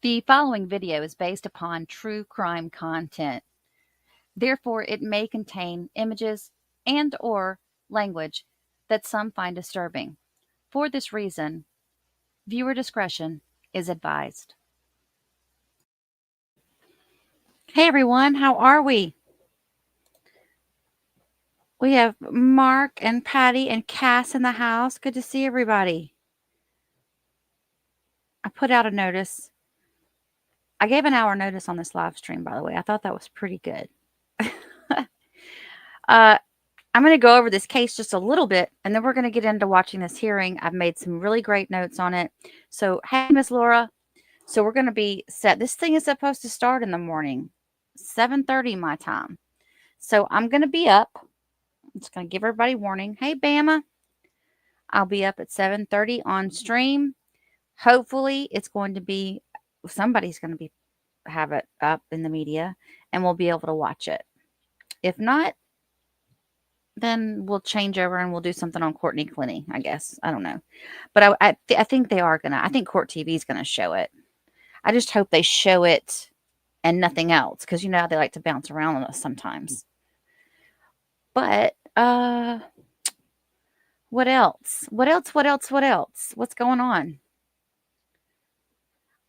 The following video is based upon true crime content. Therefore, it may contain images and/or language that some find disturbing. For this reason, viewer discretion is advised. Hey everyone, how are we? We have Mark and Patty and Cass in the house. Good to see everybody. I put out a notice. I gave an hour notice on this live stream, by the way. I thought that was pretty good. I'm going to go over this case just a little bit, and then we're going to get into watching this hearing. I've made some really great notes on it. So, hey, Miss Laura. So we're going to be set. This thing is supposed to start in the morning, 7:30 my time. So I'm going to be up. I'm just going to give everybody warning. Hey, Bama. I'll be up at 7:30 on stream. Hopefully, it's going to be somebody's going to have it up in the media, and we'll be able to watch it. If not, then we'll change over and we'll do something on Courtney Clinty, I guess. I don't know. But I think they are going to. I think Court TV is going to show it. I just hope they show it and nothing else, because you know how they like to bounce around on us sometimes. But what else? What's going on?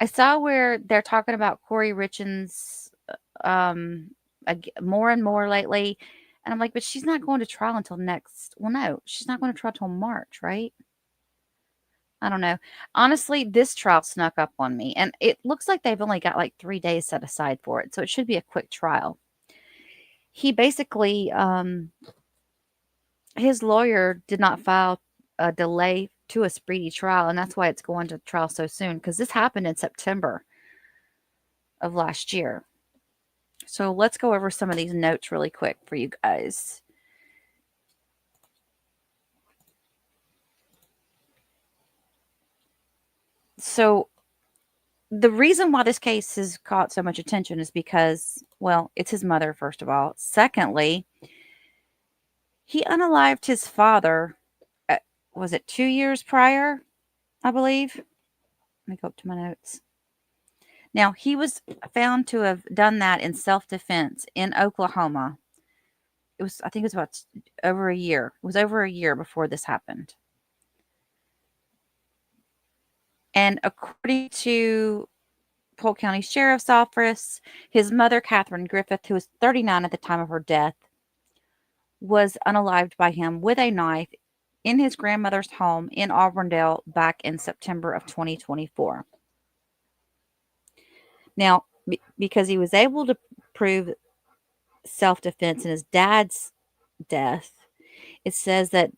I saw where they're talking about Corey Richins more and more lately. And I'm like, but she's not going to trial until no, she's not going to trial until March, right? I don't know. Honestly, this trial snuck up on me, and it looks like they've only got like 3 days set aside for it, so it should be a quick trial. He basically, his lawyer did not file a delay to a speedy trial, and that's why it's going to trial so soon, because this happened in September of last year. So let's go over some of these notes really quick for you guys. So the reason why this case has caught so much attention is because, well, it's his mother, first of all. Secondly, he unalived his father, was it 2 years prior, I believe? Let me go up to my notes. Now, he was found to have done that in self-defense in Oklahoma. I think it was about over a year. It was over a year before this happened. And according to Polk County Sheriff's Office, his mother, Collin Griffith, who was 39 at the time of her death, was unalived by him with a knife in his grandmother's home in Auburndale back in September of 2024. Now, because he was able to prove self-defense in his dad's death, it says that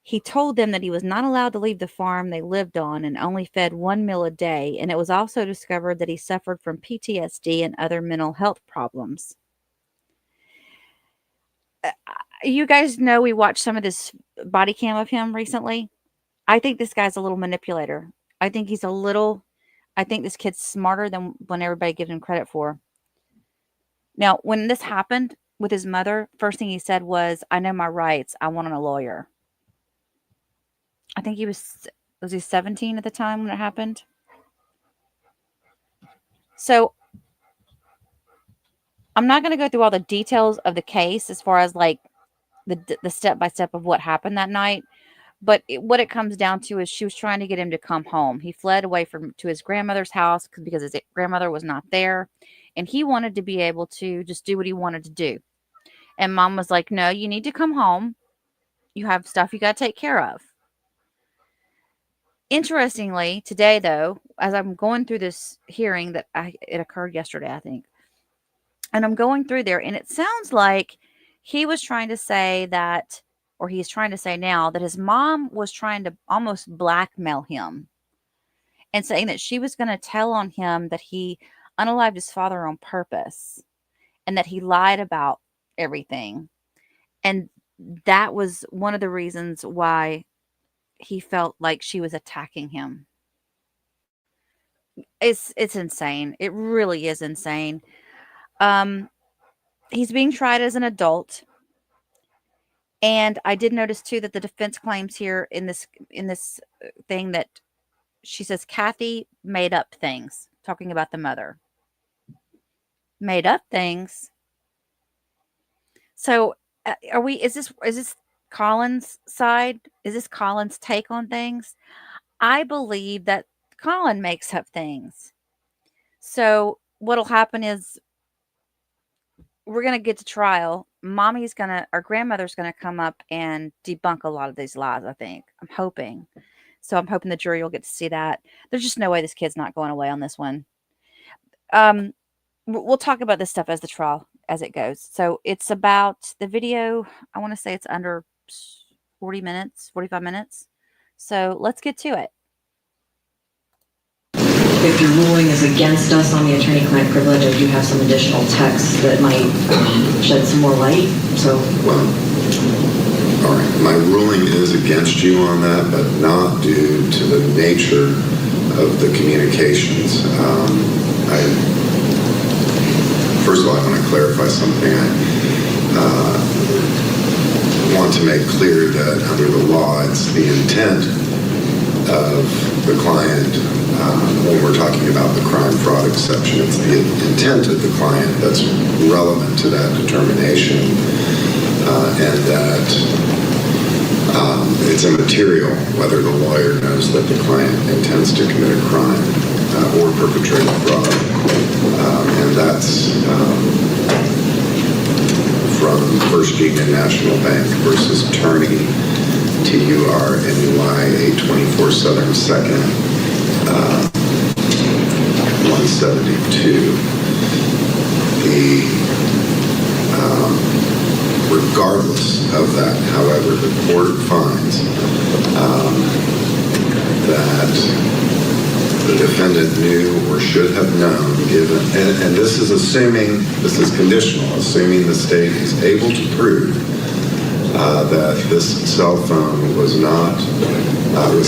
he told them that he was not allowed to leave the farm they lived on and only fed 1 meal a day. And it was also discovered that he suffered from PTSD and other mental health problems. You guys know we watched some of this body cam of him recently. I think this guy's a little manipulator. I think this kid's smarter than when everybody gives him credit for. Now, when this happened with his mother, first thing he said was, I know my rights. I want a lawyer. I think was he 17 at the time when it happened? So I'm not going to go through all the details of the case as far as like the step-by-step of what happened that night. But what it comes down to is she was trying to get him to come home. He fled away to his grandmother's house because his grandmother was not there. And he wanted to be able to just do what he wanted to do. And mom was like, no, you need to come home. You have stuff you got to take care of. Interestingly, today, though, as I'm going through this hearing it occurred yesterday, I think. And I'm going through there, and it sounds like he was trying to say that, or he's trying to say now, that his mom was trying to almost blackmail him and saying that she was going to tell on him that he unalived his father on purpose and that he lied about everything. And that was one of the reasons why he felt like she was attacking him. It's insane. It really is insane. He's being tried as an adult. And I did notice too that the defense claims here in this thing that she says Kathy made up things. talking about the mother. Made up things. So, is this Collin's side? Is this Collin's take on things? I believe that Collin makes up things. So, what'll happen is we're going to get to trial. Our grandmother's going to come up and debunk a lot of these lies, I think. I'm hoping. So I'm hoping the jury will get to see that. There's just no way this kid's not going away on this one. We'll talk about this stuff as it goes. So it's about the video. I want to say it's under 45 minutes. So let's get to it. If your ruling is against us on the attorney-client privilege, I do have some additional text that might shed some more light. So, well, all right. My ruling is against you on that, but not due to the nature of the communications. First of all, I want to clarify something. I want to make clear that under the law, it's the intent of the client. When we're talking about the crime fraud exception, it's the intent of the client that's relevant to that determination, and that it's immaterial whether the lawyer knows that the client intends to commit a crime or perpetrate a fraud. And that's from First Union National Bank versus Turney, TURNEY 824 2nd. 172. Regardless of that, however, the court finds that the defendant knew or should have known, given, and this is conditional, assuming the state is able to prove that this cell phone was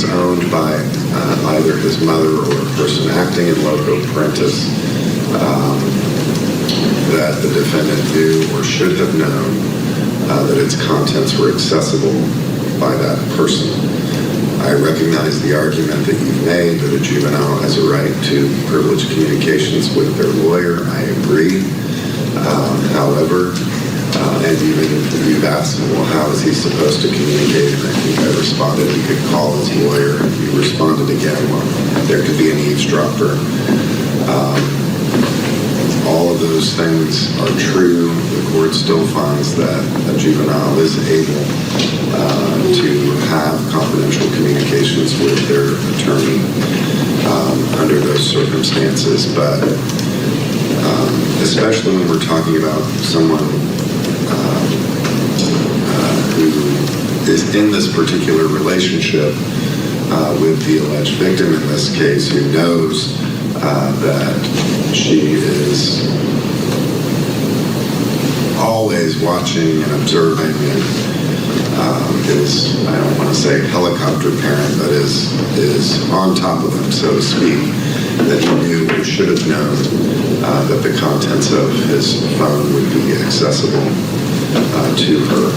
owned by either his mother or a person acting in loco parentis, that the defendant knew or should have known that its contents were accessible by that person. I recognize the argument that you've made that a juvenile has a right to privileged communications with their lawyer. I agree. However, and even you've asked, well, how is he supposed to communicate? And I think I responded, he could call his lawyer. You responded again, well, there could be an eavesdropper. All of those things are true. The court still finds that a juvenile is able to have confidential communications with their attorney under those circumstances. But especially when we're talking about someone who is in this particular relationship with the alleged victim in this case, who knows that she is always watching and observing and is, I don't want to say helicopter parent, but is on top of them, so to speak, that he knew or should have known that the contents of his phone would be accessible to her.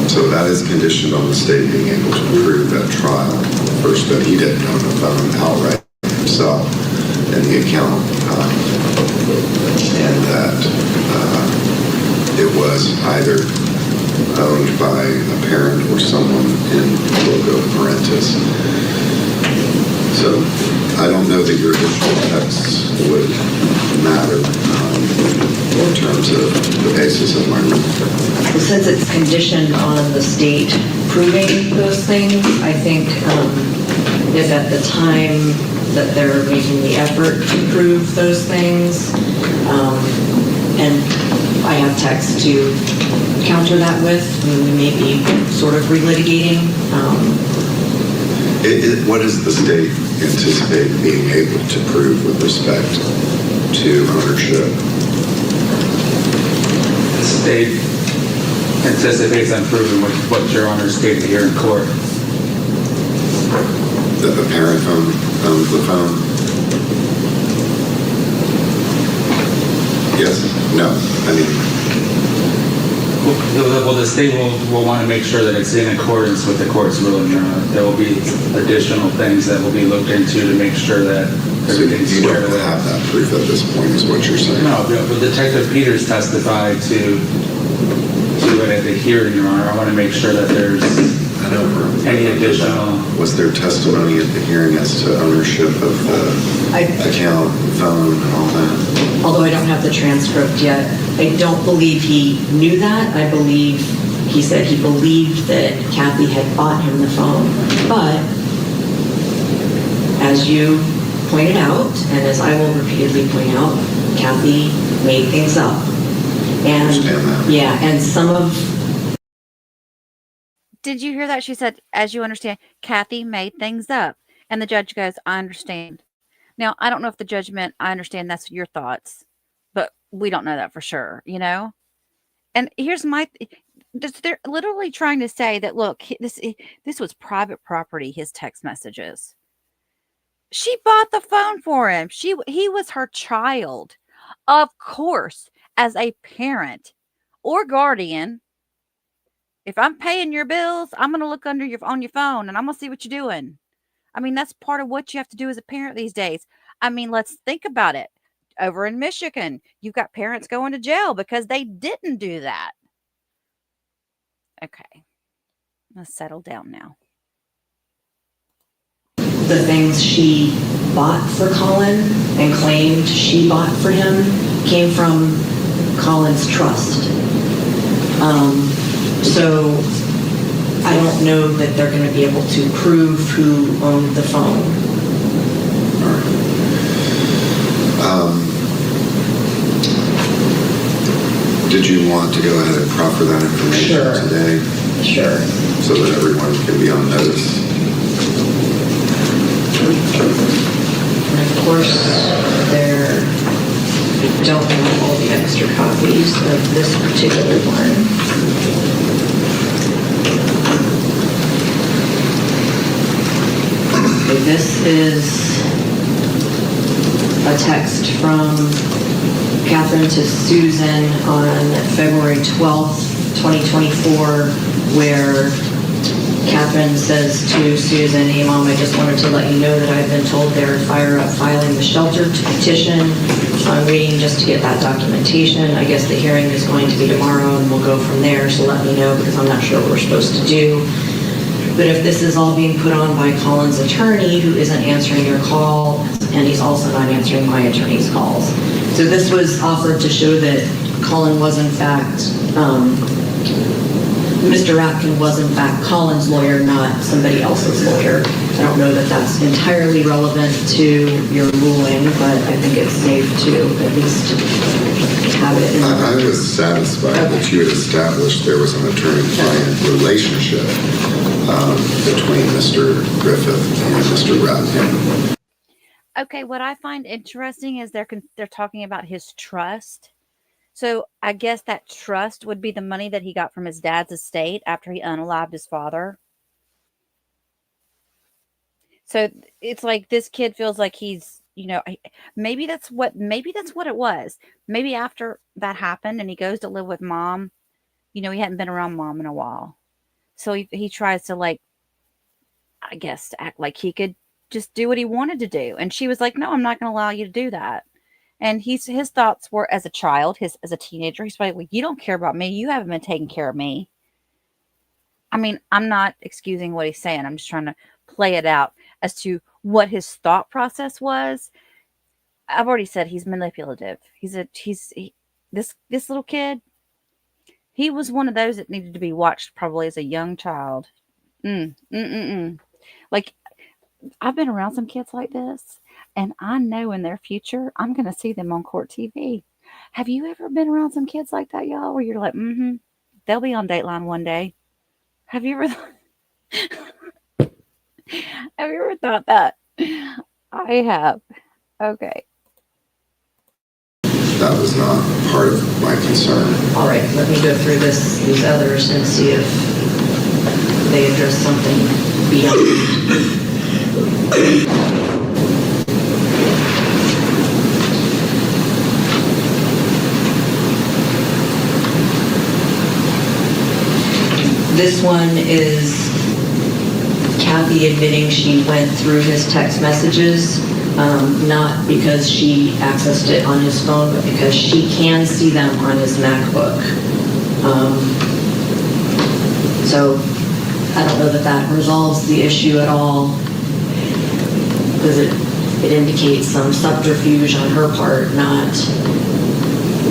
So that is conditioned on the state being able to prove at trial, first, that he didn't own the phone outright himself in the account, and that it was either owned by a parent or someone in loco parentis. So I don't know that your additional texts would matter in terms of the basis of my ruling. Well, since it's conditioned on the state proving those things, I think if at the time that they're making the effort to prove those things, and I have text to counter that with, we may be sort of relitigating. What does the state anticipate being able to prove with respect to ownership? The state anticipates on proving what Your Honor stated here in court. That the parent owns the phone? Yes? No? I mean... Well, the state will want to make sure that it's in accordance with the court's ruling, Your Honor. There will be additional things that will be looked into to make sure that So everything's you squared don't away. have that proof at this point, is what you're saying? No, but Detective Peters testified to it at the hearing, Your Honor. I want to make sure that there's I know. any additional. Was there testimony at the hearing as to ownership of the account, phone, and all that? Although I don't have the transcript yet, I don't believe he knew that. I believe he said he believed that Kathy had bought him the phone. But as you pointed out, and as I will repeatedly point out, Kathy made things up. And Understand that. yeah, and some of Did you hear that? She said, as you understand, Kathy made things up. And the judge goes, I understand. Now, I don't know if the judge meant, I understand that's your thoughts, but we don't know that for sure, you know? And here's they're literally trying to say that, look, this was private property, his text messages. She bought the phone for him. He was her child. Of course, as a parent or guardian, if I'm paying your bills, I'm going to look on your phone and I'm going to see what you're doing. I mean, that's part of what you have to do as a parent these days. I mean, let's think about it. Over in Michigan, you've got parents going to jail because they didn't do that. Okay. Let's settle down now. the things she bought for Collin and claimed she bought for him came from Collin's trust. So I don't know that they're going to be able to prove who owned the phone. Did you want to go ahead and proffer that information Sure. today? Sure. So that everyone can be on notice? And of course, there, I don't have all the extra copies of this particular one. Okay, this is a text from Catherine to Susan on February 12th, 2024, where Catherine says to Susan, "Hey Mom, I just wanted to let you know that I've been told they're filing the shelter to petition. I'm waiting just to get that documentation. I guess the hearing is going to be tomorrow and we'll go from there, so let me know because I'm not sure what we're supposed to do. But if this is all being put on by Collin's attorney, who isn't answering your call, and he's also not answering my attorney's calls." So this was offered to show that Collin was in fact, Mr. Ratkin was in fact Collin's lawyer, not somebody else's lawyer. I don't know that that's entirely relevant to your ruling, but I think it's safe to at least have it in I was satisfied that you had established there was an attorney-client relationship between Mr. Griffith and Mr. Ratkin. Okay, what I find interesting is they're talking about his trust. So I guess that trust would be the money that he got from his dad's estate after he unalived his father. So it's like this kid feels like he's, maybe that's what it was. Maybe after that happened and he goes to live with mom, he hadn't been around mom in a while. So he tries to I guess, to act like he could just do what he wanted to do. And she was like, no, I'm not going to allow you to do that. And his thoughts were as a child, as a teenager, he's like, well, you don't care about me. You haven't been taking care of me. I mean, I'm not excusing what he's saying. I'm just trying to play it out as to what his thought process was. I've already said he's manipulative. This little kid, he was one of those that needed to be watched probably as a young child. Like, I've been around some kids like this, and I know in their future, I'm going to see them on court TV. Have you ever been around some kids like that, y'all, where you're like, they'll be on Dateline one day? Have you ever thought that? I have. Okay. That was not part of my concern. All right, let me go through these others and see if they address something beyond. This one is Kathy admitting she went through his text messages not because she accessed it on his phone, but because she can see them on his MacBook. So I don't know that that resolves the issue at all, because it indicates some subterfuge on her part, not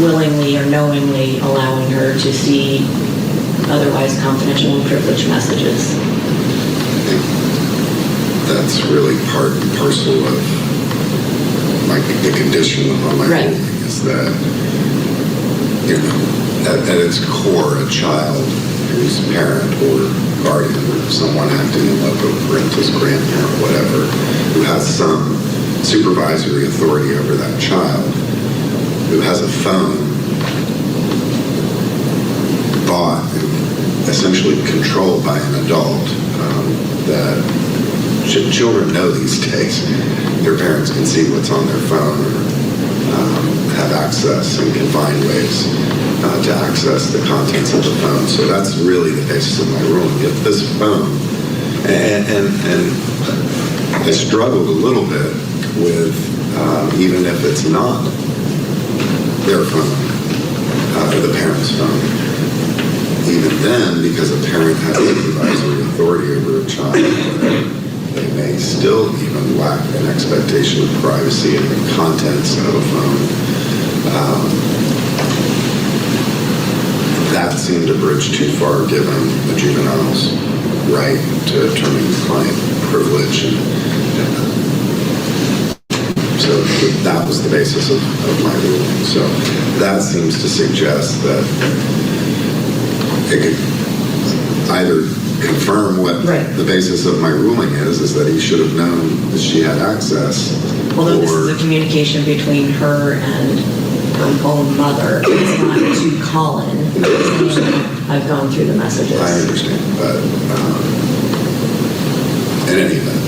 willingly or knowingly allowing her to see otherwise confidential and privileged messages. I think that's really part and parcel of the condition on my Right. ruling is that, at its core, a child whose parent or guardian or someone acting in loco parentis, grandparent, whatever, who has some supervisory authority over that child, who has a phone bought and essentially controlled by an adult, that children know these days. Their parents can see what's on their phone or have access and can find ways to access the contents of the phone. So that's really the basis of my ruling. If this phone, and I struggled a little bit with, even if it's not their phone, or the parent's phone, even then, because a parent has supervisory authority over a child, they may still even lack an expectation of privacy in the contents of a phone. That seemed to bridge too far, given the juvenile's right to attorney-client privilege. And so that was the basis of my ruling. So that seems to suggest that it could either confirm what the basis of my ruling is that he should have known that she had access. Although this is a communication between her and her own mother, it's not to Collin. I've gone through the messages. I understand, but in any event,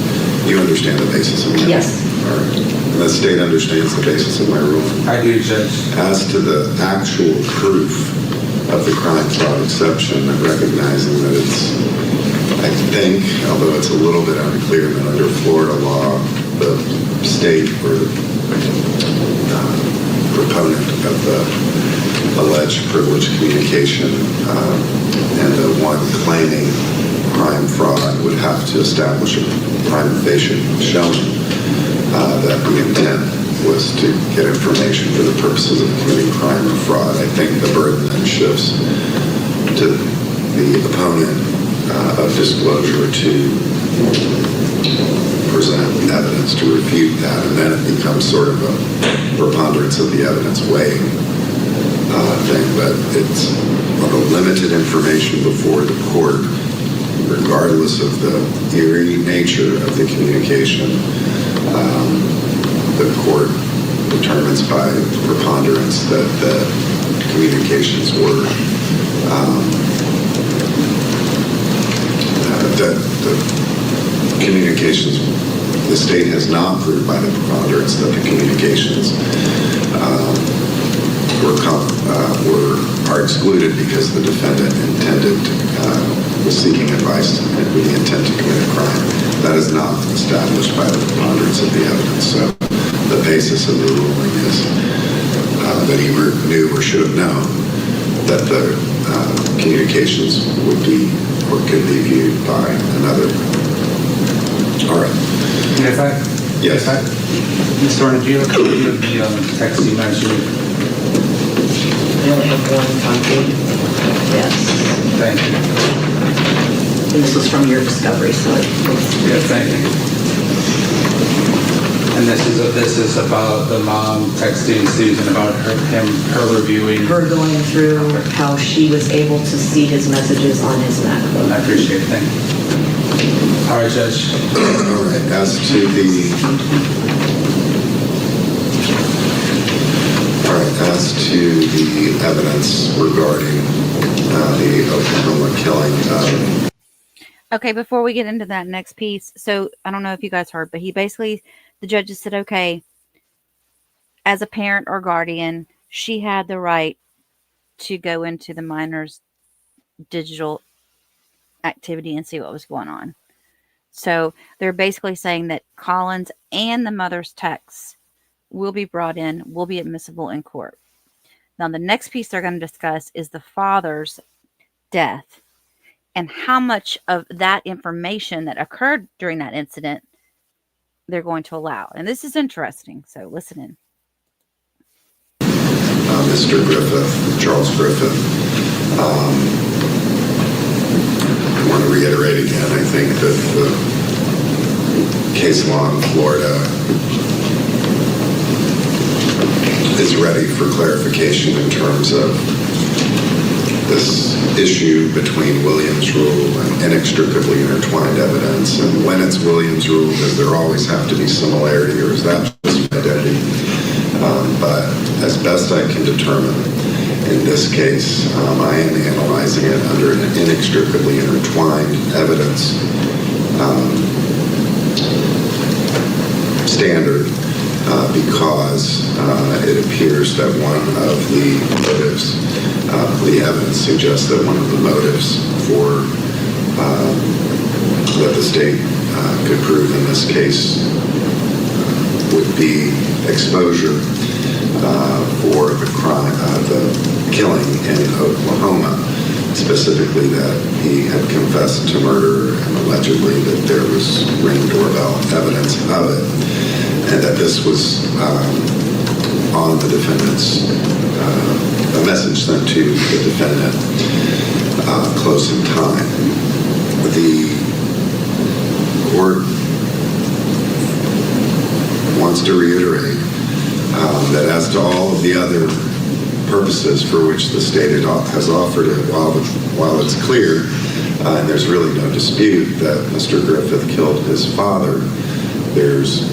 you understand the basis of my ruling? Yes. All right. And the state understands the basis of my ruling? I do, Judge. As to the actual proof of the crime fraud exception, recognizing that it's, I think, although it's a little bit unclear, that under Florida law, the state or the proponent of the alleged privileged communication and the one claiming crime fraud would have to establish a prima facie showing that the intent was to get information for the purposes of committing crime or fraud. I think the burden then shifts to the opponent of disclosure to present evidence to refute that, and then it becomes sort of a preponderance of the evidence weighing thing. But it's on the limited information before the court, regardless of the eerie nature of the communication. The court determines by preponderance that the communications were the state has not proved by the preponderance that the communications are excluded because the defendant was seeking advice with the intent to commit a crime. That is not established by the preponderance of the evidence. So the basis of the ruling is that he knew or should have known that the communications would be or could be viewed by another. All right. Yes. Mr. Orner, do you have a copy of the text you mentioned? I only have one copy. Yes. Thank you. And this was from your discovery, so Yeah, thank you. And this is about the mom texting Susan about her reviewing. her going through how she was able to see his messages on his MacBook. I appreciate it. Thank you. All right, Judge. All right. As to the evidence regarding the Oklahoma killing. Okay, before we get into that next piece, so I don't know if you guys heard, but the judges said, okay, as a parent or guardian, she had the right to go into the minor's digital activity and see what was going on. So they're basically saying that Collins and the mother's texts will be brought in, will be admissible in court. Now, the next piece they're going to discuss is the father's death and how much of that information that occurred during that incident they're going to allow. And this is interesting, so listen in. Mr. Griffith, Charles Griffith. I want to reiterate again, I think that the case law in Florida is ready for clarification in terms of this issue between Williams rule and inextricably intertwined evidence, and when it's Williams rule, does there always have to be similarity, or is that just identity? But as best I can determine, in this case, I am analyzing it under an inextricably intertwined evidence standard because it appears that one of the motives, the evidence suggests that one of the motives for that the state could prove in this case would be exposure for the crime, the killing in Oklahoma, specifically that he had confessed to murder and allegedly that there was Ring doorbell evidence of it, and that this was on the defendant's, a message sent to the defendant close in time. The court wants to reiterate that as to all of the other purposes for which the state has offered it, while it's clear, and there's really no dispute that Mr. Griffith killed his father, there's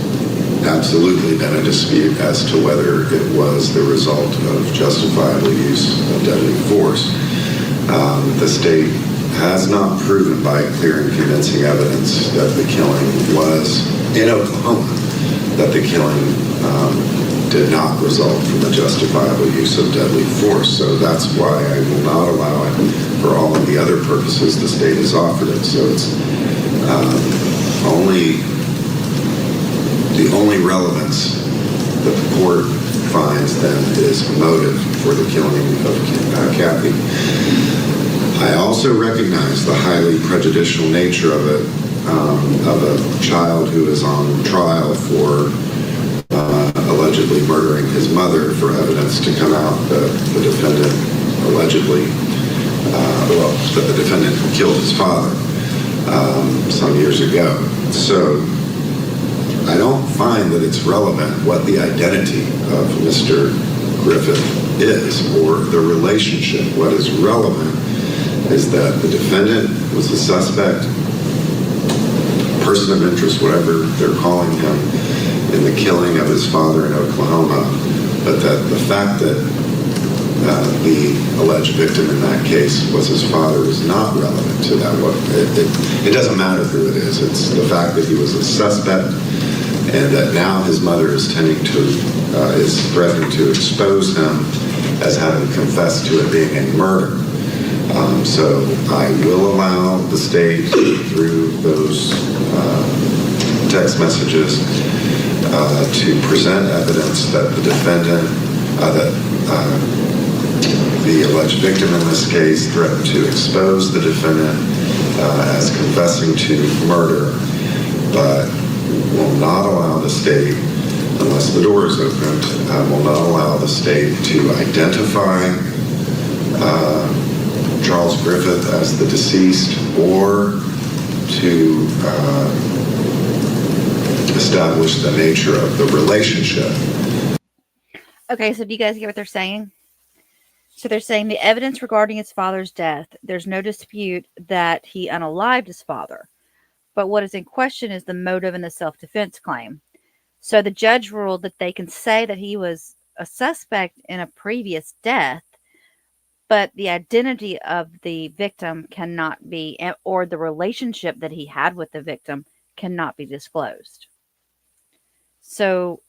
absolutely been a dispute as to whether it was the result of justifiable use of deadly force. The state has not proven by clear and convincing evidence that the killing was in Oklahoma, that the killing did not result from the justifiable use of deadly force. So that's why I will not allow it for all of the other purposes the state has offered it. So it's the only relevance that the court finds then is motive for the killing of Kathy. I also recognize the highly prejudicial nature of it, of a child who is on trial for allegedly murdering his mother, for evidence to come out that the defendant allegedly, that the defendant killed his father some years ago. So I don't find that it's relevant what the identity of Mr. Griffith is or the relationship. What is relevant is that the defendant was a suspect, person of interest, whatever they're calling him, in the killing of his father in Oklahoma, but that the fact that the alleged victim in that case was his father is not relevant to that. It doesn't matter who it is. It's the fact that he was a suspect and that now his mother is is threatening to expose him as having confessed to it being a murder. So I will allow the state through those text messages to present evidence that the defendant, the alleged victim in this case, threatened to expose the defendant as confessing to murder, but will not allow the state, unless the door is opened, will not allow the state to identify Charles Griffith as the deceased or to establish the nature of the relationship. Okay, so do you guys get what they're saying? So they're saying the evidence regarding his father's death, there's no dispute that he unalived his father. But what is in question is the motive in the self-defense claim. So the judge ruled that they can say that he was a suspect in a previous death, but the identity of the victim cannot be, or the relationship that he had with the victim cannot be disclosed. So,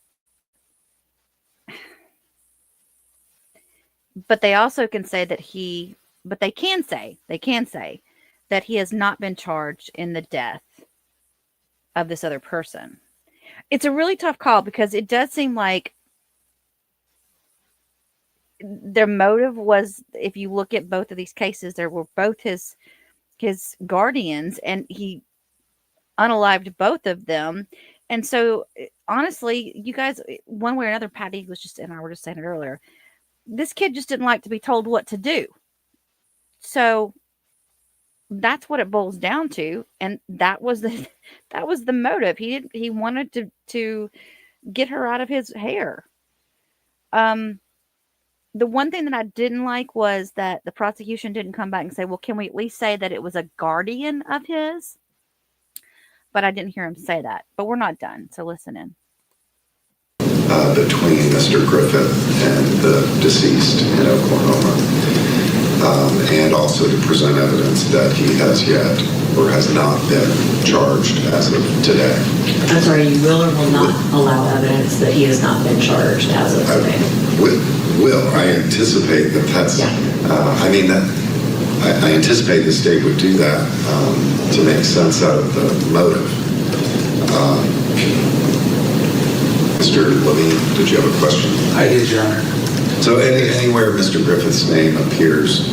but they also can say that they can say that he has not been charged in the death of this other person. It's a really tough call because it does seem like their motive was, if you look at both of these cases, there were both his guardians, and he unalived both of them. And so, honestly, you guys, one way or another, Patty was just, and I were just saying it earlier, this kid just didn't like to be told what to do. So that's what it boils down to, and that was the motive. He wanted to get her out of his hair. The one thing that I didn't like was that the prosecution didn't come back and say, well, can we at least say that it was a guardian of his? But I didn't hear him say that. But we're not done, so listen in. Between Mr. Griffith and the deceased in Oklahoma, and also to present evidence that he has yet or has not been charged as of today. I'm sorry, you will or will not allow evidence that he has not been charged as of today? I anticipate that that's, I anticipate the state would do that to make sense out of the motive. Mr. Levine, did you have a question? I did, Your Honor. So anywhere Mr. Griffith's name appears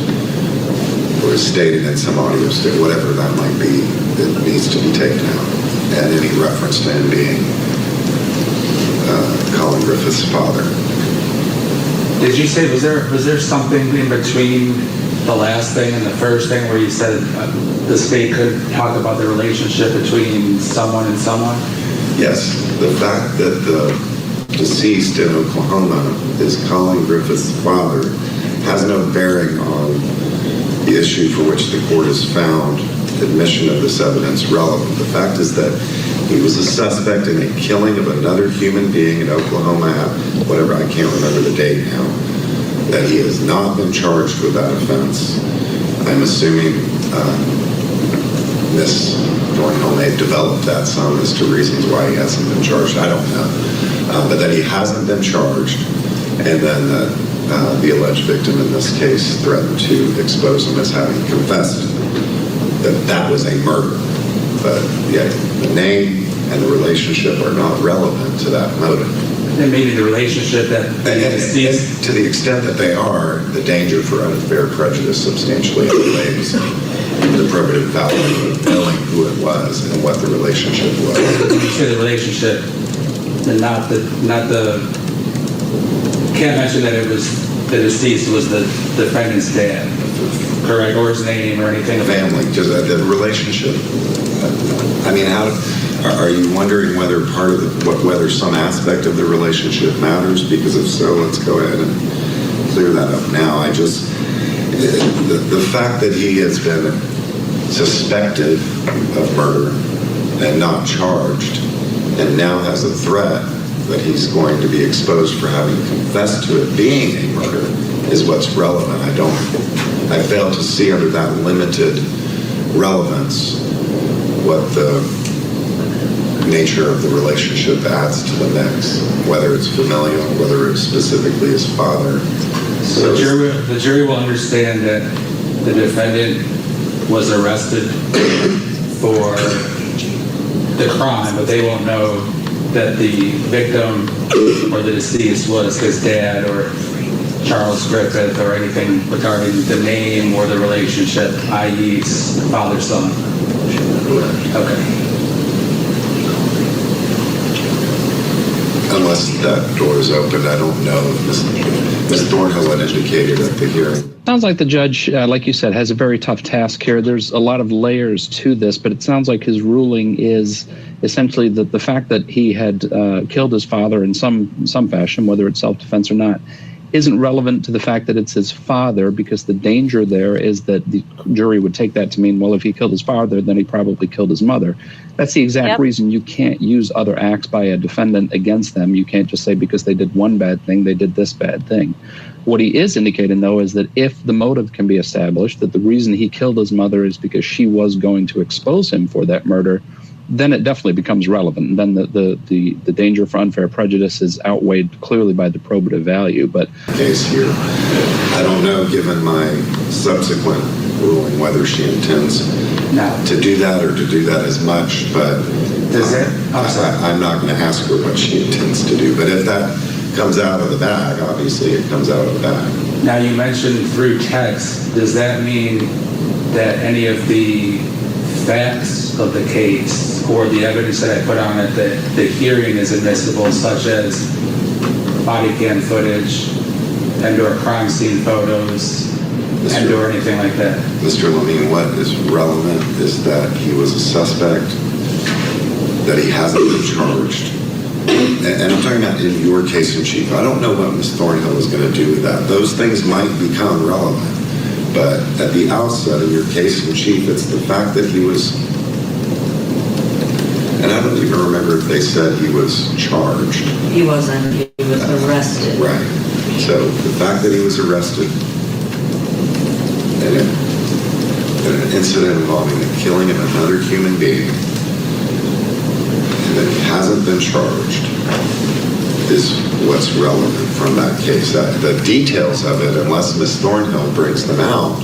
or is stated in some audio state, whatever that might be, it needs to be taken out. And any reference to him being Collin Griffith's father. Did you say, was there something in between the last thing and the first thing where you said the state could talk about the relationship between someone and someone? Yes, the fact that the deceased in Oklahoma is Collin Griffith's father has no bearing on the issue for which the court has found admission of this evidence relevant. The fact is that he was a suspect in a killing of another human being in Oklahoma, whatever, I can't remember the date now, that he has not been charged with that offense. I'm assuming Ms. Thornhill may have developed that some as to reasons why he hasn't been charged. I don't know. But that he hasn't been charged, and then the alleged victim in this case threatened to expose him as having confessed that was a murder. But yet the name and the relationship are not relevant to that motive. And maybe the relationship that... And to the extent that they are, the danger for unfair prejudice substantially outweighs the probative value of knowing who it was and what the relationship was. When you say the relationship, and not the... Can't mention that it was the deceased was the defendant's dad, correct, or his name or anything. Family, just the relationship. I mean, are you wondering whether whether some aspect of the relationship matters? Because if so, let's go ahead and clear that up now. The fact that he has been suspected of murder and not charged, and now has a threat that he's going to be exposed for having confessed to it being a murder, is what's relevant. I fail to see under that limited relevance what the nature of the relationship adds to the mix, whether it's familial, whether it's specifically his father. So the jury will understand that the defendant was arrested for the crime, but they won't know that the victim or the deceased was his dad or Charles Griffith or anything regarding the name or the relationship, i.e. father-son. Okay. Unless that door is opened, I don't know if Ms. Thornhill had indicated at the hearing. Sounds like the judge, like you said, has a very tough task here. There's a lot of layers to this, but it sounds like his ruling is essentially that the fact that he had killed his father in some fashion, whether it's self-defense or not, isn't relevant to the fact that it's his father, because the danger there is that the jury would take that to mean, well, if he killed his father, then he probably killed his mother. That's the exact reason you can't use other acts by a defendant against them. You can't just say because they did one bad thing, they did this bad thing. What he is indicating, though, is that if the motive can be established, that the reason he killed his mother is because she was going to expose him for that murder, then it definitely becomes relevant. And then the danger for unfair prejudice is outweighed clearly by the probative value. But case here, I don't know, given my subsequent ruling, whether she intends to do that or to do that as much, but Is it? I'm sorry. I'm not going to ask her what she intends to do, but if that comes out of the bag, obviously it comes out of the bag. Now, you mentioned through text. Does that mean that any of the facts of the case or the evidence that I put on at the hearing is admissible, such as body cam footage and/or crime scene photos and/or anything like that? Mr. Lamine, what is relevant is that he was a suspect, that he hasn't been charged. And I'm talking about in your case in chief. I don't know what Ms. Thornhill is going to do with that. Those things might become relevant. But at the outset of your case in chief, it's the fact that he was, and I don't even remember if they said he was charged. He wasn't. He was arrested. Right. So the fact that he was arrested in an incident involving the killing of another human being, that he hasn't been charged, is what's relevant from that case. The details of it, unless Ms. Thornhill brings them out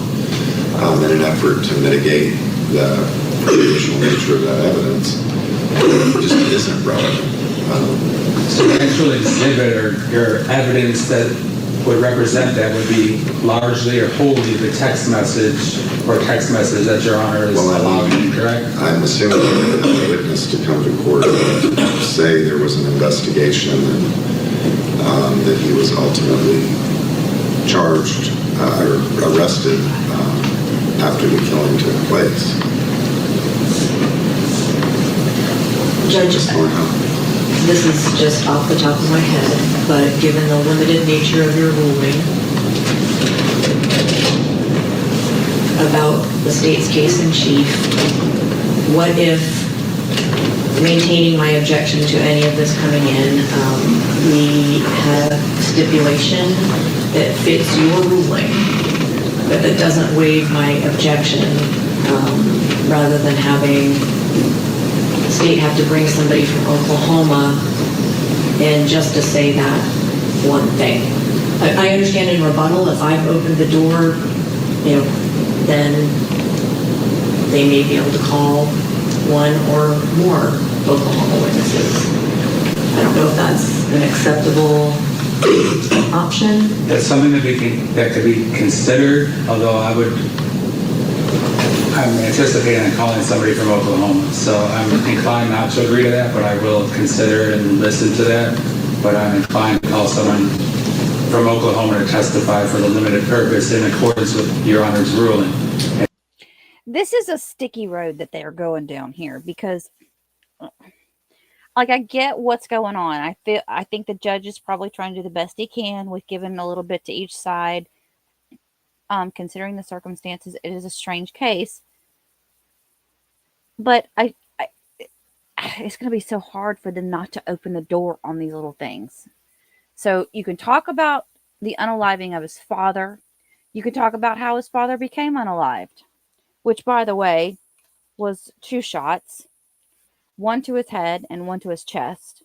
in an effort to mitigate the prejudicial nature of that evidence, it just isn't relevant. So the actual exhibit or evidence that would represent that would be largely or wholly the text message that Your Honor is allowing, correct? I'm assuming that a witness to come to court and say there was an investigation and that he was ultimately charged or arrested after the killing took place. Judge, this is just off the top of my head, but given the limited nature of your ruling about the state's case in chief, what if, maintaining my objection to any of this coming in, we have stipulation that fits your ruling, but that doesn't waive my objection, rather than having the state have to bring somebody from Oklahoma and just to say that one thing. I understand in rebuttal, if I've opened the door, then they may be able to call one or more Oklahoma witnesses. I don't know if that's an acceptable option. That's something that could be considered, although I'm anticipating calling somebody from Oklahoma, so I'm inclined not to agree to that, but I will consider and listen to that. But I'm inclined to call someone from Oklahoma to testify for the limited purpose in accordance with Your Honor's ruling. This is a sticky road that they're going down here because, like, I get what's going on. I think the judge is probably trying to do the best he can with giving a little bit to each side. Considering the circumstances, it is a strange case. But it's going to be so hard for them not to open the door on these little things. So you can talk about the unaliving of his father. You can talk about how his father became unalived, which, by the way, was 2 shots, one to his head and one to his chest.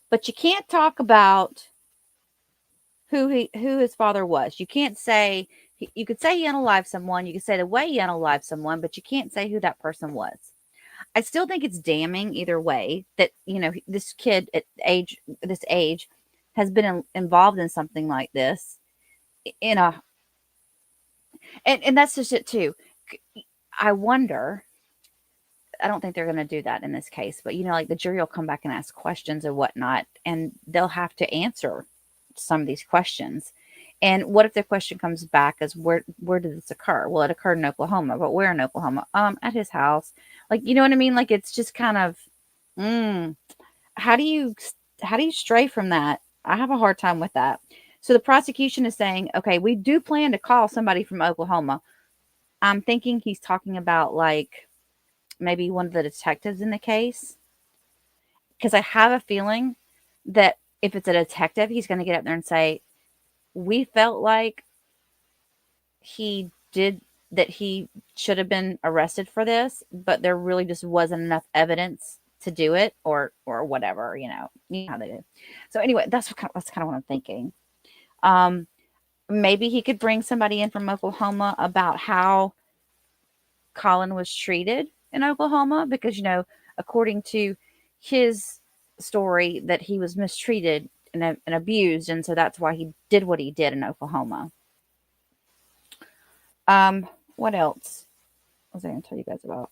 But you can't talk about who his father was. You can't say, you could say he unalived someone, you could say the way he unalived someone, but you can't say who that person was. I still think it's damning either way that, this kid at this age has been involved in something like this and that's just it too. I wonder, I don't think they're going to do that in this case, but like the jury will come back and ask questions and whatnot, and they'll have to answer some of these questions. And what if the question comes back as where did this occur? Well, it occurred in Oklahoma, but where in Oklahoma? At his house. Like, you know what I mean? Like, it's just kind of, how do you stray from that? I have a hard time with that. So the prosecution is saying, okay, we do plan to call somebody from Oklahoma. I'm thinking he's talking about like maybe one of the detectives in the case. Because I have a feeling that if it's a detective, he's going to get up there and say, we felt like he should have been arrested for this, but there really just wasn't enough evidence to do it or whatever, you know how they do. So anyway, that's kind of what I'm thinking. Maybe he could bring somebody in from Oklahoma about how Collin was treated in Oklahoma because, according to his story, that he was mistreated and abused. And so that's why he did what he did in Oklahoma. What else was I going to tell you guys about?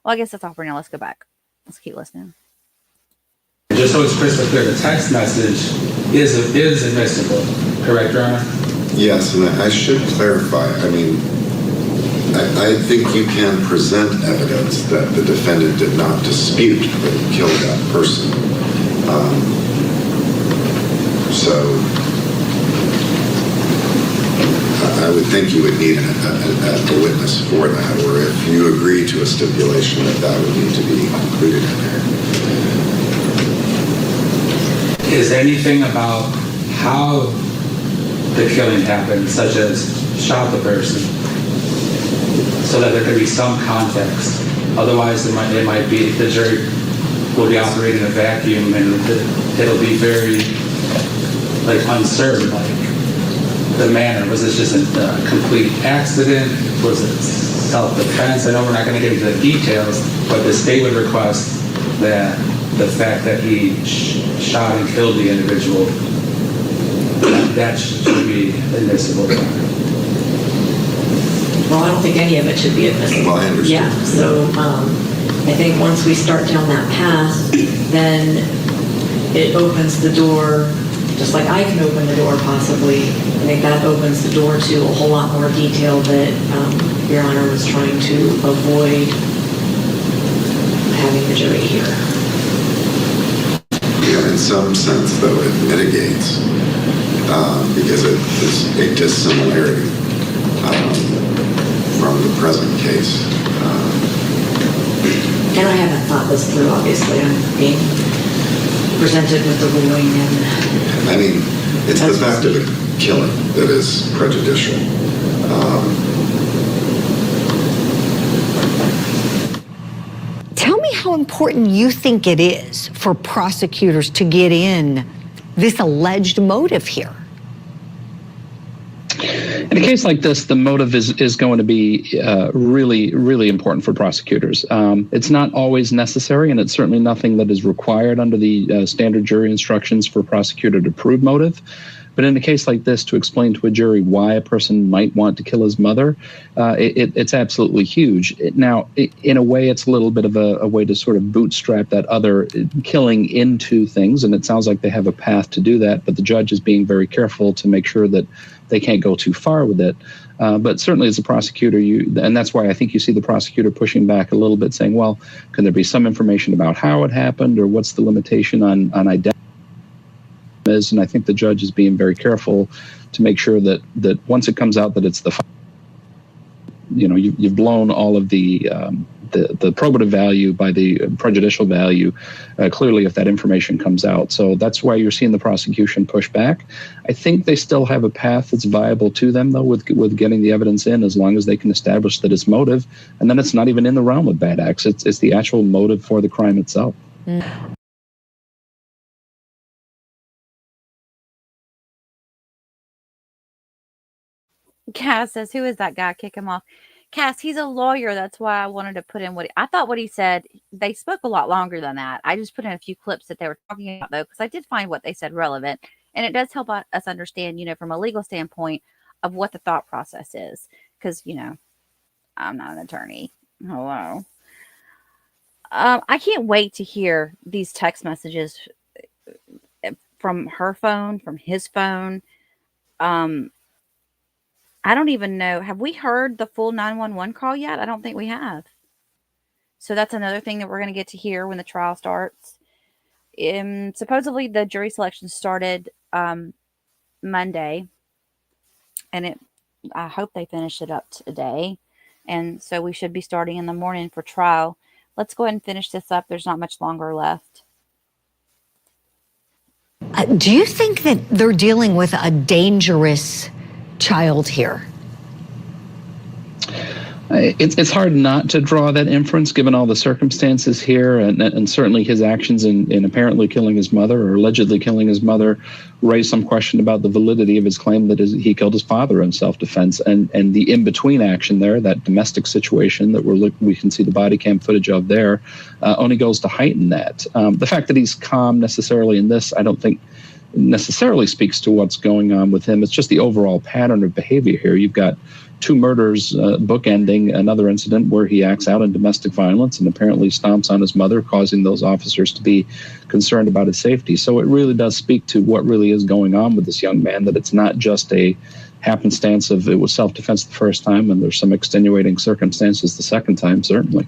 Well, I guess that's all for now. Let's go back. Let's keep listening. Just so it's crystal clear, the text message is admissible, correct, Your Honor? Yes, and I should clarify. I mean, I think you can present evidence that the defendant did not dispute that he killed that person. So I would think you would need a witness for that, or if you agree to a stipulation that would need to be included in there. Is anything about how the killing happened, such as shot the person, so that there could be some context? Otherwise, it might be the jury will be operating in a vacuum, and it'll be very uncertain. The manner, was this just a complete accident? Was it self-defense? I know we're not going to get into the details, but the state would request that the fact that he shot and killed the individual, that should be admissible. Well, I don't think any of it should be admissible. Well, I understand. Yeah, so I think once we start down that path, then it opens the door, just like I can open the door possibly. I think that opens the door to a whole lot more detail that Your Honor was trying to avoid having the jury hear. Yeah, in some sense, though, it mitigates because it is a dissimilarity from the present case. And I haven't thought this through, obviously. I'm being presented with the ruling, and I mean, it's the fact of the killing that is prejudicial. Tell me how important you think it is for prosecutors to get in this alleged motive here. In a case like this, the motive is going to be really, really important for prosecutors. It's not always necessary, and it's certainly nothing that is required under the standard jury instructions for a prosecutor to prove motive. But in a case like this, to explain to a jury why a person might want to kill his mother, it's absolutely huge. Now, in a way, it's a little bit of a way to sort of bootstrap that other killing into things, and it sounds like they have a path to do that, but the judge is being very careful to make sure that they can't go too far with it. But certainly as a prosecutor, and that's why I think you see the prosecutor pushing back a little bit, saying, well, can there be some information about how it happened, or what's the limitation on identity? And I think the judge is being very careful to make sure that once it comes out that it's you've blown all of the probative value by the prejudicial value, clearly if that information comes out. So that's why you're seeing the prosecution push back. I think they still have a path that's viable to them, though, with getting the evidence in, as long as they can establish that it's motive. And then it's not even in the realm of bad acts. It's the actual motive for the crime itself. Mm. Cass says, who is that guy? Kick him off. Cass, he's a lawyer. That's why I wanted to put in I thought what he said. They spoke a lot longer than that. I just put in a few clips that they were talking about, though, because I did find what they said relevant. And it does help us understand, from a legal standpoint of what the thought process is. Because, I'm not an attorney. Hello. I can't wait to hear these text messages from her phone, from his phone. I don't even know. Have we heard the full 911 call yet? I don't think we have. So that's another thing that we're going to get to hear when the trial starts. Supposedly the jury selection started Monday, and I hope they finish it up today. And so we should be starting in the morning for trial. Let's go ahead and finish this up. There's not much longer left. Do you think that they're dealing with a dangerous child here? It's hard not to draw that inference given all the circumstances here, and certainly his actions in apparently killing his mother or allegedly killing his mother raise some question about the validity of his claim that he killed his father in self-defense, and the in-between action there, that domestic situation that we can see the body cam footage of there, only goes to heighten that. The fact that he's calm necessarily in this, I don't think necessarily speaks to what's going on with him. It's just the overall pattern of behavior here. You've got 2 murders bookending another incident where he acts out in domestic violence and apparently stomps on his mother, causing those officers to be concerned about his safety. So it really does speak to what really is going on with this young man, that it's not just a happenstance of it was self-defense the first time and there's some extenuating circumstances the second time, certainly.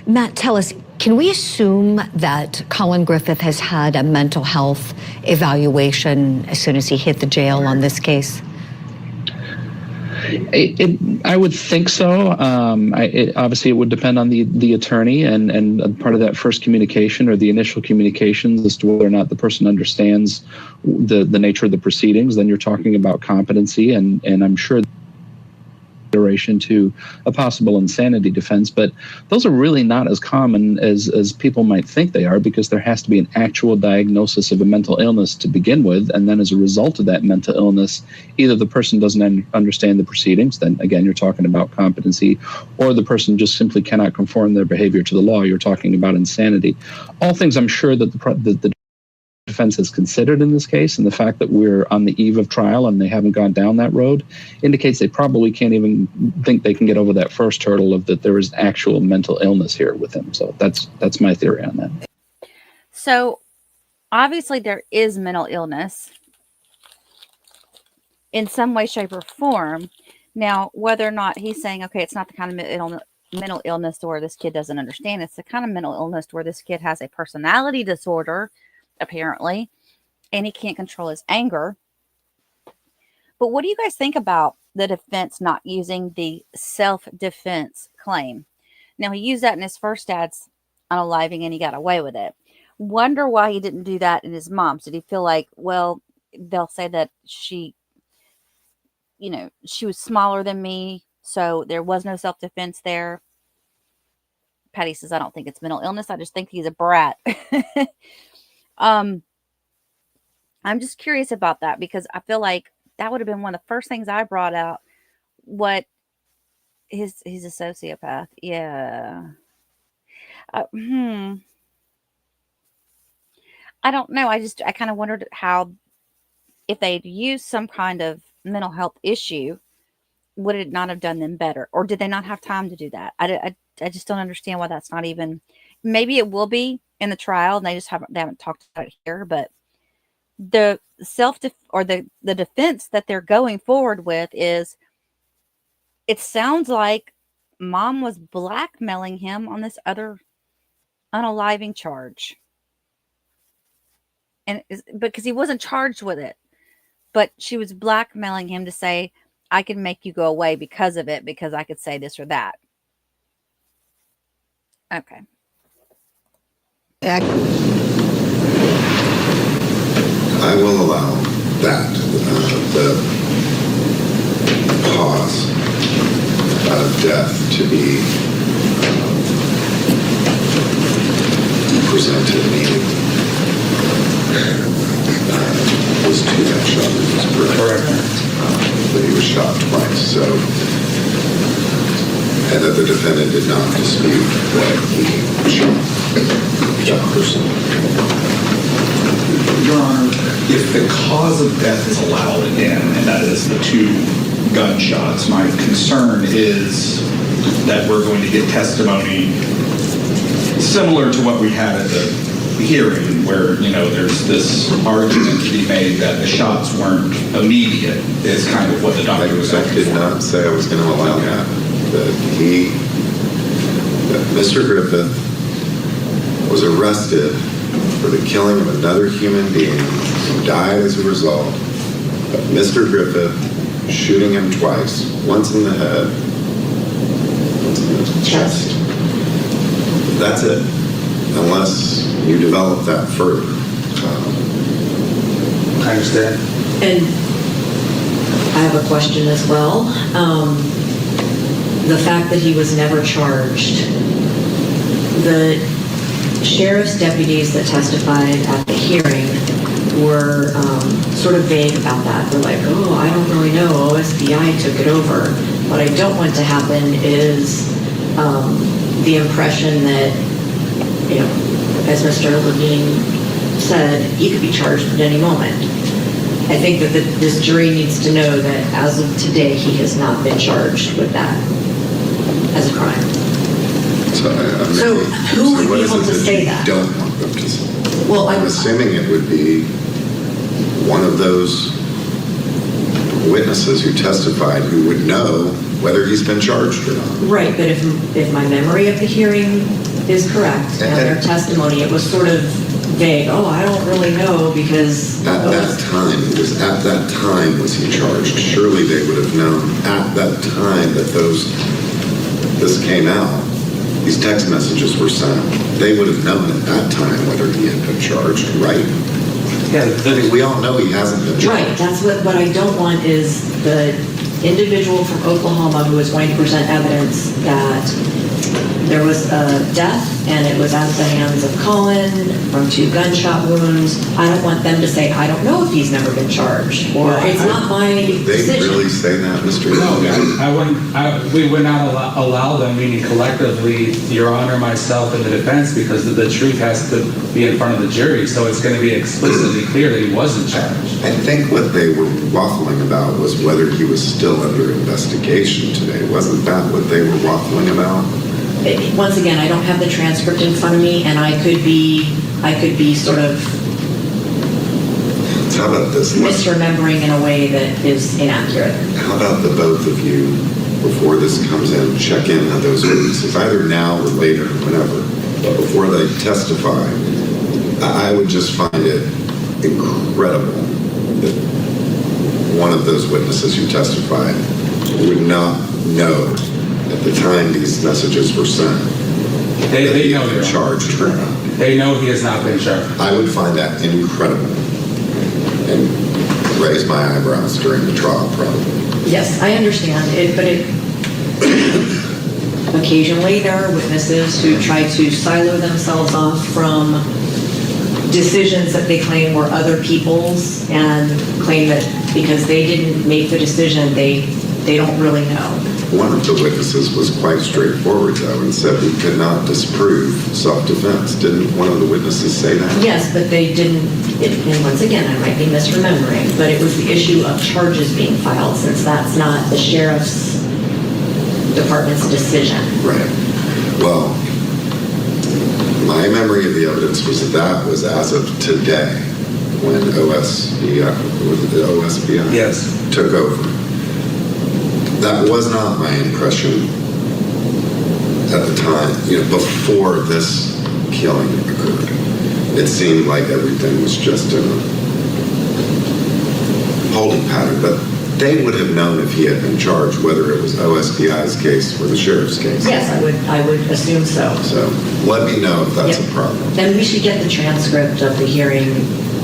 Matt, tell us, can we assume that Collin Griffith has had a mental health evaluation as soon as he hit the jail on this case? I would think so. Obviously, it would depend on the attorney and part of that first communication or the initial communications as to whether or not the person understands the nature of the proceedings. Then you're talking about competency, and I'm sure consideration to a possible insanity defense, but those are really not as common as people might think they are, because there has to be an actual diagnosis of a mental illness to begin with, and then as a result of that mental illness, either the person doesn't understand the proceedings, then again you're talking about competency, or the person just simply cannot conform their behavior to the law, you're talking about insanity. All things I'm sure that the defense has considered in this case, and the fact that we're on the eve of trial and they haven't gone down that road indicates they probably can't even think they can get over that first hurdle of that there is actual mental illness here with him. So that's my theory on that. So obviously there is mental illness in some way, shape, or form. Now, whether or not he's saying, okay, it's not the kind of mental illness where this kid doesn't understand, it's the kind of mental illness where this kid has a personality disorder, apparently, and he can't control his anger. But what do you guys think about the defense not using the self-defense claim? Now, he used that in his first dad's unaliving and he got away with it. Wonder why he didn't do that in his mom's. Did he feel like, well, they'll say that she was smaller than me, so there was no self-defense there? Patty says, I don't think it's mental illness. I just think he's a brat. I'm just curious about that, because I feel like that would have been one of the first things I brought out. What he's a sociopath. Yeah. I don't know. I kind of wondered if they'd used some kind of mental health issue, would it not have done them better? Or did they not have time to do that? I just don't understand why that's not even, maybe it will be in the trial and they haven't talked about it here, but the the defense that they're going forward with is, it sounds like mom was blackmailing him on this other unaliving charge. And because he wasn't charged with it, but she was blackmailing him to say, I can make you go away because of it, because I could say this or that. Okay. I will allow that. The cause of death to be presented immediately. Was 2 gunshots in his brain. Correct. But he was shot twice, so, and that the defendant did not dispute that he shot that person. Your Honor, if the cause of death is allowed again, and that is the 2 gunshots, my concern is that we're going to get testimony similar to what we had at the hearing, where, there's this argument to be made that the shots weren't immediate, is kind of what the doctor was saying. I did not say I was going to allow that. That Mr. Griffith was arrested for the killing of another human being who died as a result of Mr. Griffith shooting him twice, once in the head, once in the chest. That's it, unless you develop that further. I understand. And I have a question as well. the fact that he was never charged, the sheriff's deputies that testified at the hearing were sort of vague about that. They're like, oh, I don't really know, OSBI took it over. What I don't want to happen is the impression that, you know, as Mr. Levine said, he could be charged at any moment. I think that this jury needs to know that as of today, he has not been charged with that as a crime. So who would be able to say that? Don't want them to say. Well, I'm assuming it would be one of those witnesses who testified who would know whether he's been charged or not. Right, but if my memory of the hearing is correct, and their testimony, it was sort of vague. Oh, I don't really know because... At that time was he charged? Surely they would have known at that time that this came out, these text messages were sent. They would have known at that time whether he had been charged, right? Yeah, we all know he hasn't been charged. Right, that's what I don't want is the individual from Oklahoma who is going to present evidence that there was a death and it was at the hands of Collin from 2 gunshot wounds. I don't want them to say, I don't know if he's never been charged, or it's not my decision. They really say that, Mr. No, we would not allow them, meaning collectively, Your Honor, myself, and the defense, because the truth has to be in front of the jury, so it's going to be explicitly clear that he wasn't charged. I think what they were waffling about was whether he was still under investigation today. Wasn't that what they were waffling about? Once again, I don't have the transcript in front of me, and I could be sort of how about this? Misremembering in a way that is inaccurate. How about the both of you, before this comes in, check in on those witnesses, either now or later, whenever, but before they testify. I would just find it incredible that one of those witnesses who testified would not know at the time these messages were sent. They know they're charged or not. They know he has not been charged. I would find that incredible and raise my eyebrows during the trial, probably. Yes, I understand it, but occasionally there are witnesses who try to silo themselves off from decisions that they claim were other people's and claim that because they didn't make the decision, they don't really know. One of the witnesses was quite straightforward, though, and said we could not disprove self-defense. Didn't one of the witnesses say that? Yes, but they didn't, and once again, I might be misremembering, but it was the issue of charges being filed, since that's not the sheriff's department's decision. Right. Well, my memory of the evidence was that was as of today, when OSBI Yes. took over. That was not my impression at the time, before this killing occurred. It seemed like everything was just in a holding pattern, but they would have known if he had been charged, whether it was OSBI's case or the sheriff's case. Yes, I would assume so. So let me know if that's a problem. Then we should get the transcript of the hearing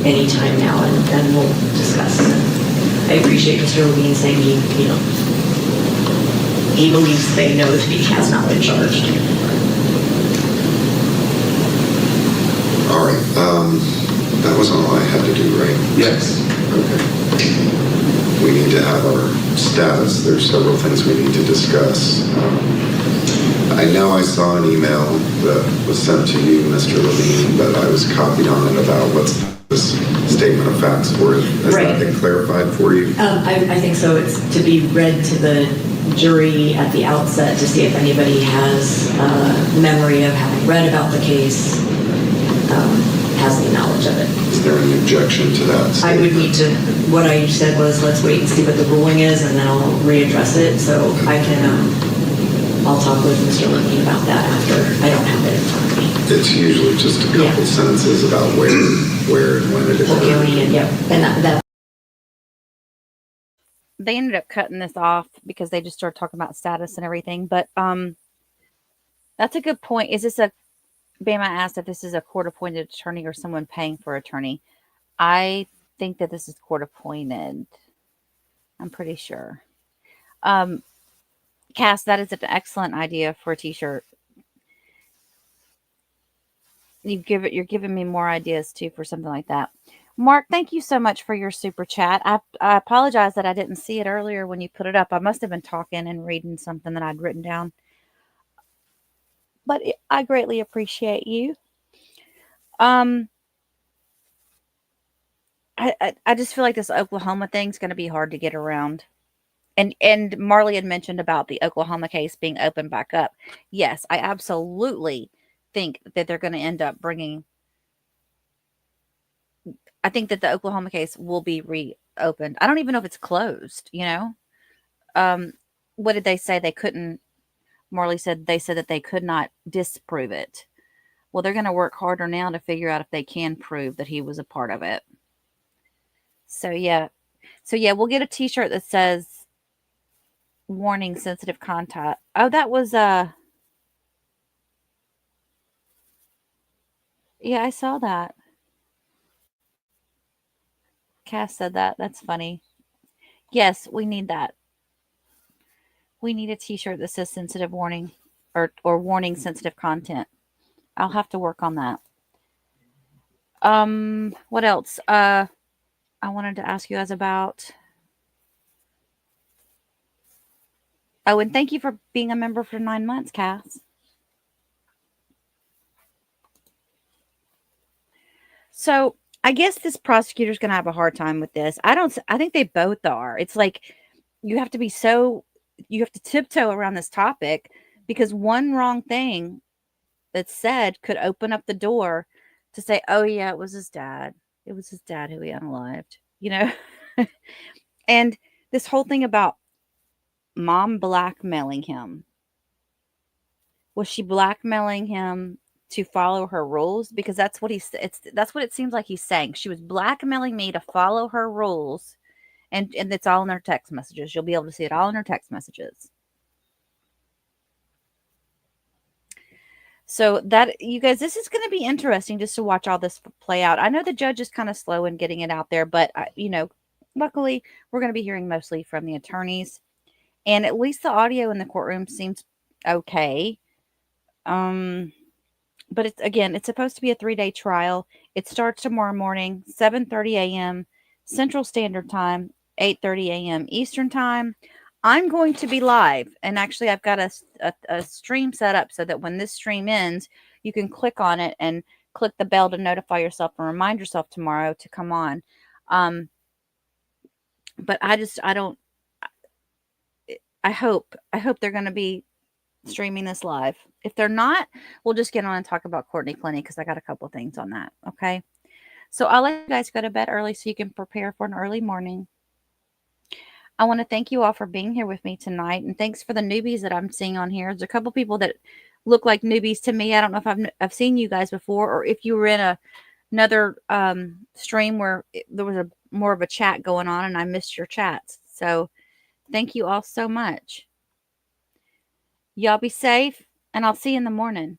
anytime now, and we'll discuss it. I appreciate Mr. Levine saying he believes they know that he has not been charged. All right. That was all I had to do, right? Yes. Okay. We need to have our status. There's several things we need to discuss. I know I saw an email that was sent to you, Mr. Levine, but I was copied on it about what's this statement of facts for it. Has that been clarified for you? I think so. It's to be read to the jury at the outset to see if anybody has memory of having read about the case, has any knowledge of it. Is there any objection to that statement? I would need to, what I said was, let's wait and see what the ruling is, and then I'll readdress it. So I can, I'll talk with Mr. Levine about that after. I don't have it in front of me. It's usually just a couple sentences about where and when it occurred. County, and that. They ended up cutting this off because they just started talking about status and everything. But that's a good point. Is this Bama asked if this is a court-appointed attorney or someone paying for attorney. I think that this is court-appointed. I'm pretty sure. Cass, that is an excellent idea for a t-shirt. You're giving me more ideas too for something like that. Mark, thank you so much for your super chat. I apologize that I didn't see it earlier when you put it up. I must have been talking and reading something that I'd written down. But I greatly appreciate you. I just feel like this Oklahoma thing's going to be hard to get around. And Marley had mentioned about the Oklahoma case being opened back up. Yes, I absolutely think that they're going to end up bringing. I think that the Oklahoma case will be reopened. I don't even know if it's closed. What did they say? They couldn't. Marley said that they could not disprove it. Well, they're going to work harder now to figure out if they can prove that he was a part of it. So yeah, we'll get a T-shirt that says "Warning: Sensitive Content." Oh, that was yeah, I saw that. Cass said that. That's funny. Yes, we need that. We need a T-shirt that says "sensitive warning" or "warning: sensitive content." I'll have to work on that. What else? I wanted to ask you guys about. Oh, and thank you for being a member for 9 months, Cass. So I guess this prosecutor's going to have a hard time with this. I think they both are. It's like you have to tiptoe around this topic because one wrong thing that's said could open up the door to say, oh yeah, it was his dad. It was his dad who he unalived, and this whole thing about mom blackmailing him. Was she blackmailing him to follow her rules? Because that's what that's what it seems like he's saying. She was blackmailing me to follow her rules, and it's all in her text messages. You'll be able to see it all in her text messages. So that, you guys, this is going to be interesting just to watch all this play out. I know the judge is kind of slow in getting it out there, but luckily we're going to be hearing mostly from the attorneys, and at least the audio in the courtroom seems okay. But it's supposed to be a 3-day trial. It starts tomorrow morning, 7:30 a.m. Central Standard Time, 8:30 a.m. Eastern Time. I'm going to be live, and actually I've got a stream set up so that when this stream ends, you can click on it and click the bell to notify yourself and remind yourself tomorrow to come on. But I hope they're going to be streaming this live. If they're not, we'll just get on and talk about Courtney Clenny because I got a couple things on that. Okay. So I'll let you guys go to bed early so you can prepare for an early morning. I want to thank you all for being here with me tonight. And thanks for the newbies that I'm seeing on here. There's a couple people that look like newbies to me. I don't know if I've seen you guys before, or if you were in another stream where there was more of a chat going on and I missed your chats. So thank you all so much. Y'all be safe, and I'll see you in the morning.